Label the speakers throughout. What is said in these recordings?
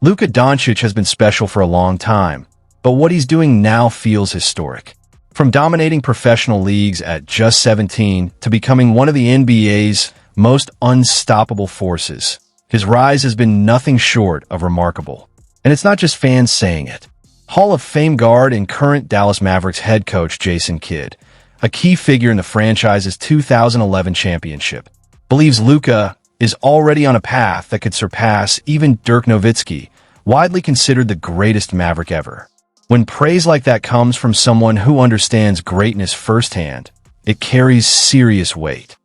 Speaker 1: Luka Dončić has been special for a long time, but what he's doing now feels historic. From dominating professional leagues at just 17 to becoming one of the NBA's most unstoppable forces, his rise has been nothing short of remarkable. And it's not just fans saying it. Hall of Fame guard and current Dallas Mavericks head coach Jason Kidd, a key figure in the franchise's 2011 championship, believes Luka is already on a path that could surpass even Dirk Nowitzki, widely considered the greatest Maverick ever. When praise like that comes from someone who understands greatness firsthand, it carries serious weight.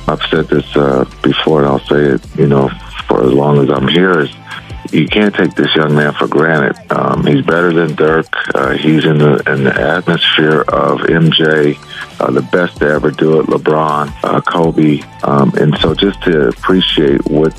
Speaker 2: I've said this before, and I'll say it, for as long as I'm here, is you can't take this young man for granted. He's better than Dirk. He's in the atmosphere of MJ, the best to ever do it, LeBron, Kobe. And so just to appreciate what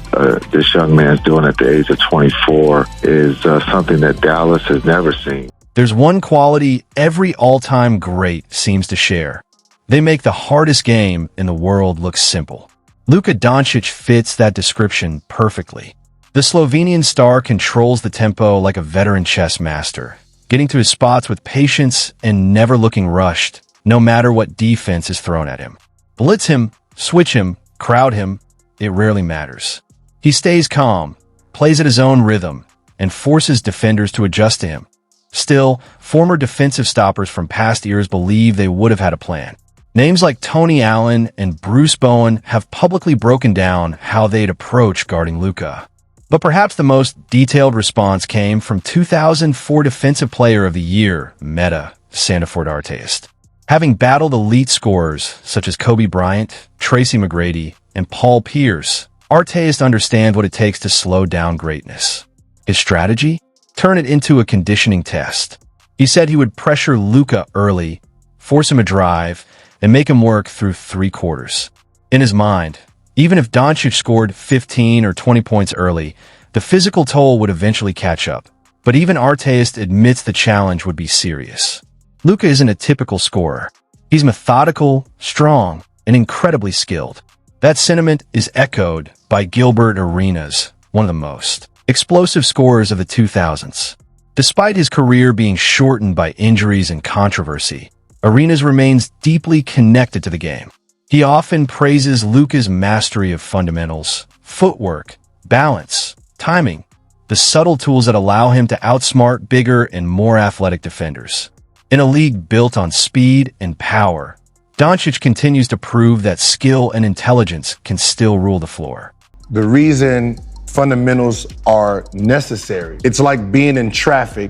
Speaker 2: this young man's doing at the age of 24 is something that Dallas has never seen.
Speaker 1: There's one quality every all-time great seems to share. They make the hardest game in the world look simple. Luka Dončić fits that description perfectly. The Slovenian star controls the tempo like a veteran chess master, getting to his spots with patience and never looking rushed, no matter what defense is thrown at him. Blitz him, switch him, crowd him, it rarely matters. He stays calm, plays at his own rhythm, and forces defenders to adjust to him. Still, former defensive stoppers from past eras believe they would have had a plan. Names like Tony Allen and Bruce Bowen have publicly broken down how they'd approach guarding Luka. But perhaps the most detailed response came from 2004 Defensive Player of the Year, Meta Sandiford Artest. Having battled elite scorers such as Kobe Bryant, Tracy McGrady, and Paul Pierce, Artest understands what it takes to slow down greatness. His strategy? Turn it into a conditioning test. He said he would pressure Luka early, force him a drive, and make him work through 3 quarters. In his mind, even if Doncic scored 15 or 20 points early, the physical toll would eventually catch up. But even Artest admits the challenge would be serious. Luka isn't a typical scorer. He's methodical, strong, and incredibly skilled. That sentiment is echoed by Gilbert Arenas, one of the most explosive scorers of the 2000s. Despite his career being shortened by injuries and controversy, Arenas remains deeply connected to the game. He often praises Luka's mastery of fundamentals, footwork, balance, timing, the subtle tools that allow him to outsmart bigger and more athletic defenders. In a league built on speed and power, Doncic continues to prove that skill and intelligence can still rule the floor.
Speaker 3: The reason fundamentals are necessary, it's like being in traffic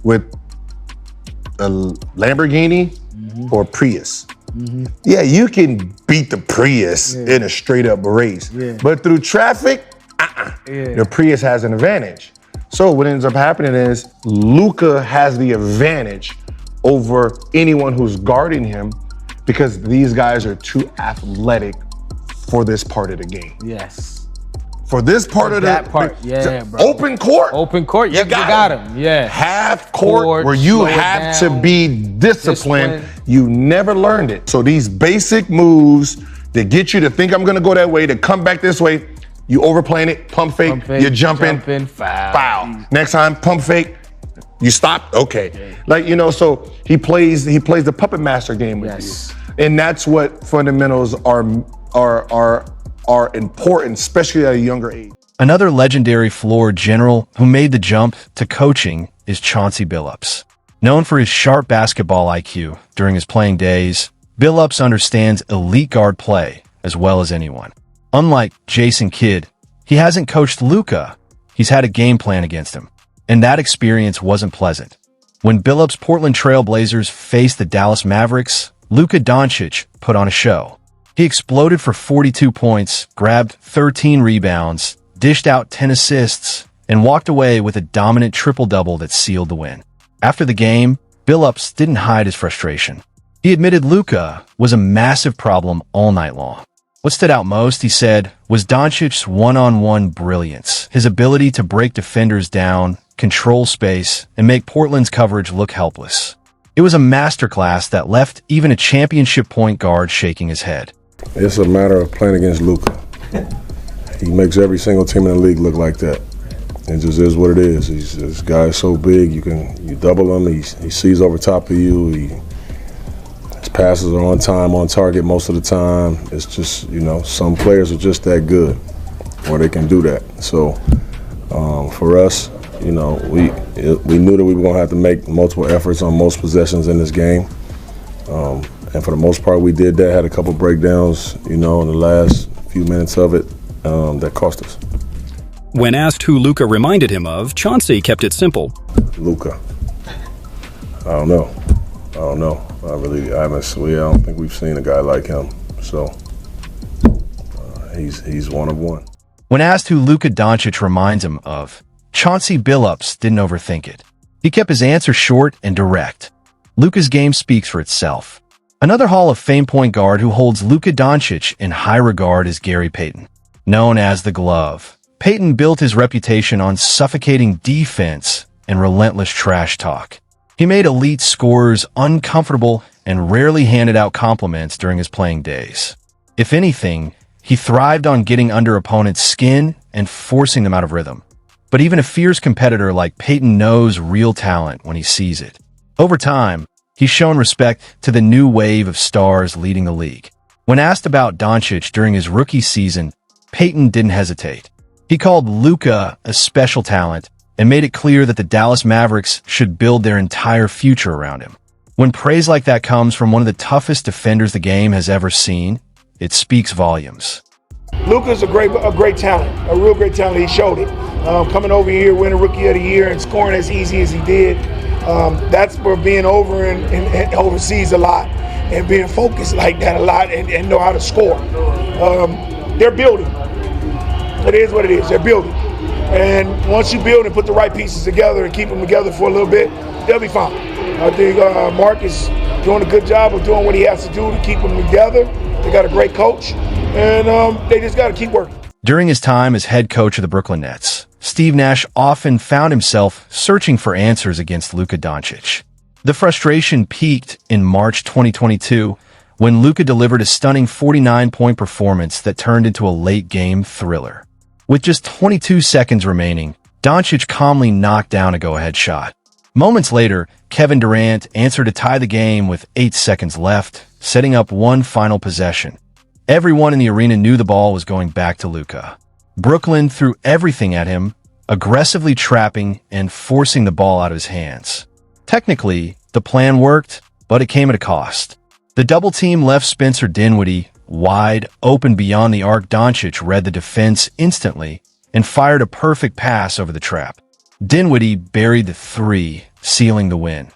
Speaker 3: with a Lamborghini or Prius. Yeah, you can beat the Prius in a straight up race, but through traffic, the Prius has an advantage. So what ends up happening is Luka has the advantage over anyone who's guarding him because these guys are too athletic for this part of the game.
Speaker 4: Yes.
Speaker 3: For this part of
Speaker 4: that
Speaker 3: the
Speaker 4: part, yeah, bro.
Speaker 3: Open court.
Speaker 4: Open court, you got him. Yeah.
Speaker 3: Half court where you have to be disciplined. You never learned it. So these basic moves that get you to think I'm gonna go that way, to come back this way, you overplaying it, pump fake, you're jumping, foul. Next time, pump fake, you stop, okay. Like, so he plays the puppet master game with you. And that's what fundamentals are important, especially at a younger age.
Speaker 1: Another legendary floor general who made the jump to coaching is Chauncey Billups. Known for his sharp basketball IQ during his playing days, Billups understands elite guard play as well as anyone. Unlike Jason Kidd, he hasn't coached Luka. He's had a game plan against him, and that experience wasn't pleasant. When Billups' Portland Trail Blazers faced the Dallas Mavericks, Luka Dončić put on a show. He exploded for 42 points, grabbed 13 rebounds, dished out 10 assists, and walked away with a dominant triple-double that sealed the win. After the game, Billups didn't hide his frustration. He admitted Luka was a massive problem all night long. What stood out most, he said, was Doncic's one-on-one brilliance, his ability to break defenders down, control space, and make Portland's coverage look helpless. It was a masterclass that left even a championship point guard shaking his head.
Speaker 5: It's a matter of playing against Luka. He makes every single team in the league look like that. It just is what it is. This guy's so big, you double him. He sees over top of you. His passes are on time, on target most of the time. It's just, some players are just that good, or they can do that. So for us, we knew that we were going to have to make multiple efforts on most possessions in this game. And for the most part, we did that. Had a couple breakdowns, in the last few minutes of it that cost us.
Speaker 6: When asked who Luka reminded him of, Chauncey kept it simple.
Speaker 5: Luka. I don't know. I don't think we've seen a guy like him. So he's one of one.
Speaker 1: When asked who Luka Dončić reminds him of, Chauncey Billups didn't overthink it. He kept his answer short and direct. Luka's game speaks for itself. Another Hall of Fame point guard who holds Luka Dončić in high regard is Gary Payton. Known as the Glove, Payton built his reputation on suffocating defense and relentless trash talk. He made elite scorers uncomfortable and rarely handed out compliments during his playing days. If anything, he thrived on getting under opponents' skin and forcing them out of rhythm. But even a fierce competitor like Payton knows real talent when he sees it. Over time, he's shown respect to the new wave of stars leading the league. When asked about Doncic during his rookie season, Payton didn't hesitate. He called Luka a special talent and made it clear that the Dallas Mavericks should build their entire future around him. When praise like that comes from one of the toughest defenders the game has ever seen, it speaks volumes.
Speaker 7: Luka's a great talent, a real great talent. He showed it. Coming over here, winning Rookie of the Year, and scoring as easy as he did. That's for being over and overseas a lot and being focused like that a lot and know how to score. They're building. It is what it is. They're building. And once you build and put the right pieces together and keep them together for a little bit, they'll be fine. I think Mark is doing a good job of doing what he has to do to keep them together. They got a great coach, and they just got to keep working.
Speaker 1: During his time as head coach of the Brooklyn Nets, Steve Nash often found himself searching for answers against Luka Dončić. The frustration peaked in March 2022 when Luka delivered a stunning 49-point performance that turned into a late-game thriller. With just 22 seconds remaining, Dončić calmly knocked down a go-ahead shot. Moments later, Kevin Durant answered to tie the game with 8 seconds left, setting up one final possession. Everyone in the arena knew the ball was going back to Luka. Brooklyn threw everything at him, aggressively trapping and forcing the ball out of his hands. Technically, the plan worked, but it came at a cost. The double team left Spencer Dinwiddie wide open beyond the arc. Dončić read the defense instantly and fired a perfect pass over the trap. Dinwiddie buried the three, sealing the win.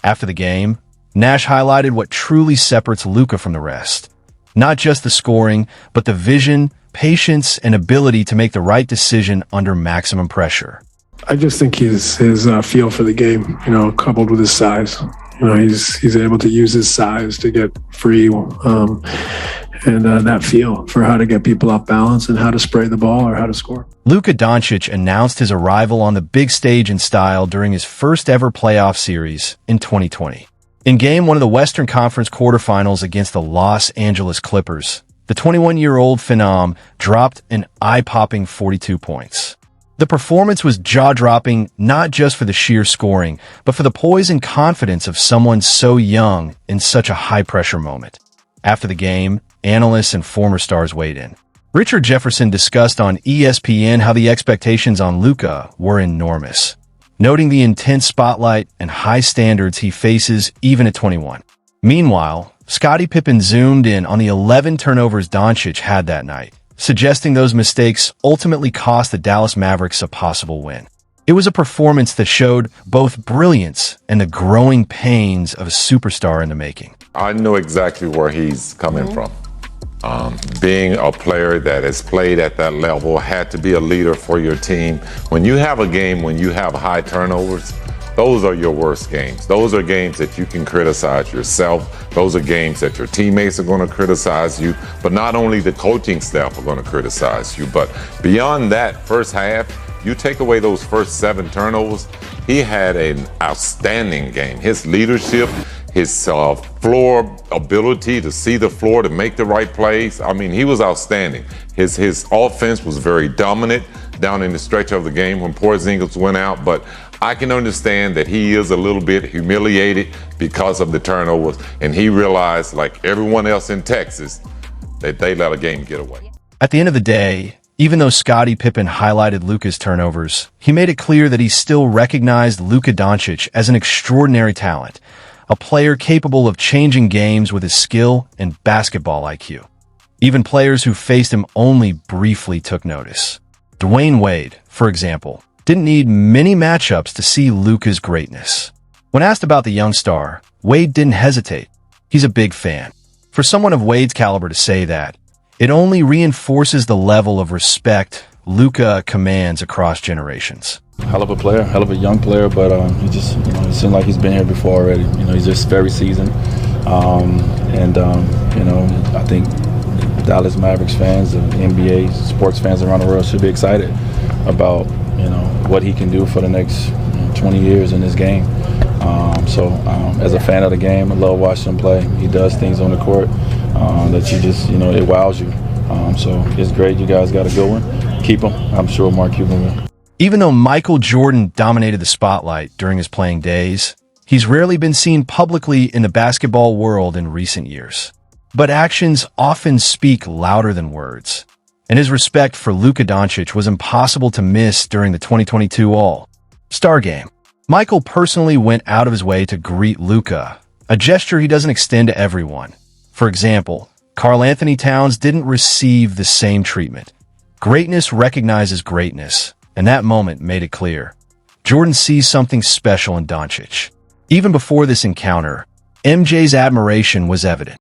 Speaker 1: After the game, Nash highlighted what truly separates Luka from the rest. Not just the scoring, but the vision, patience, and ability to make the right decision under maximum pressure.
Speaker 8: I just think his feel for the game, coupled with his size. He's able to use his size to get free, and that feel for how to get people off balance and how to spray the ball or how to score.
Speaker 1: Luka Dončić announced his arrival on the big stage in style during his first ever playoff series in 2020. In Game 1 of the Western Conference quarterfinals against the Los Angeles Clippers, the 21-year-old phenom dropped an eye-popping 42 points. The performance was jaw-dropping not just for the sheer scoring, but for the poise and confidence of someone so young in such a high-pressure moment. After the game, analysts and former stars weighed in. Richard Jefferson discussed on ESPN how the expectations on Luka were enormous, noting the intense spotlight and high standards he faces even at 21. Meanwhile, Scottie Pippen zoomed in on the 11 turnovers Doncic had that night, suggesting those mistakes ultimately cost the Dallas Mavericks a possible win. It was a performance that showed both brilliance and the growing pains of a superstar in the making.
Speaker 9: I know exactly where he's coming from. Being a player that has played at that level, had to be a leader for your team. When you have a game, when you have high turnovers, those are your worst games. Those are games that you can criticize yourself. Those are games that your teammates are going to criticize you. But not only the coaching staff are going to criticize you, but beyond that first half, you take away those first 7 turnovers, he had an outstanding game. His leadership, his floor ability to see the floor, to make the right plays. I mean, he was outstanding. His offense was very dominant. down in the stretch of the game when Porzingis went out, but I can understand that he is a little bit humiliated because of the turnovers, and he realized, like everyone else in Texas, that they let a game get away.
Speaker 1: At the end of the day, even though Scottie Pippen highlighted Luka's turnovers, he made it clear that he still recognized Luka Dončić as an extraordinary talent, a player capable of changing games with his skill and basketball IQ. Even players who faced him only briefly took notice. Dwayne Wade, for example, didn't need many matchups to see Luka's greatness. When asked about the young star, Wade didn't hesitate. He's a big fan. For someone of Wade's caliber to say that, it only reinforces the level of respect Luka commands across generations.
Speaker 10: Hell of a player, hell of a young player, but he just, it seems like he's been here before already. He's just very seasoned. I think Dallas Mavericks fans, the NBA, sports fans around the world should be excited about, what he can do for the next 20 years in this game. As a fan of the game, I love watching him play. He does things on the court that you just, it wows you. So it's great. You guys got a good one. Keep him. I'm sure Mark Cuban will.
Speaker 1: Even though Michael Jordan dominated the spotlight during his playing days, he's rarely been seen publicly in the basketball world in recent years. But actions often speak louder than words, and his respect for Luka Dončić was impossible to miss during the 2022 All-Star Game. Michael personally went out of his way to greet Luka, a gesture he doesn't extend to everyone. For example, Karl Anthony Towns didn't receive the same treatment. Greatness recognizes greatness, and that moment made it clear. Jordan sees something special in Doncic. Even before this encounter, MJ's admiration was evident.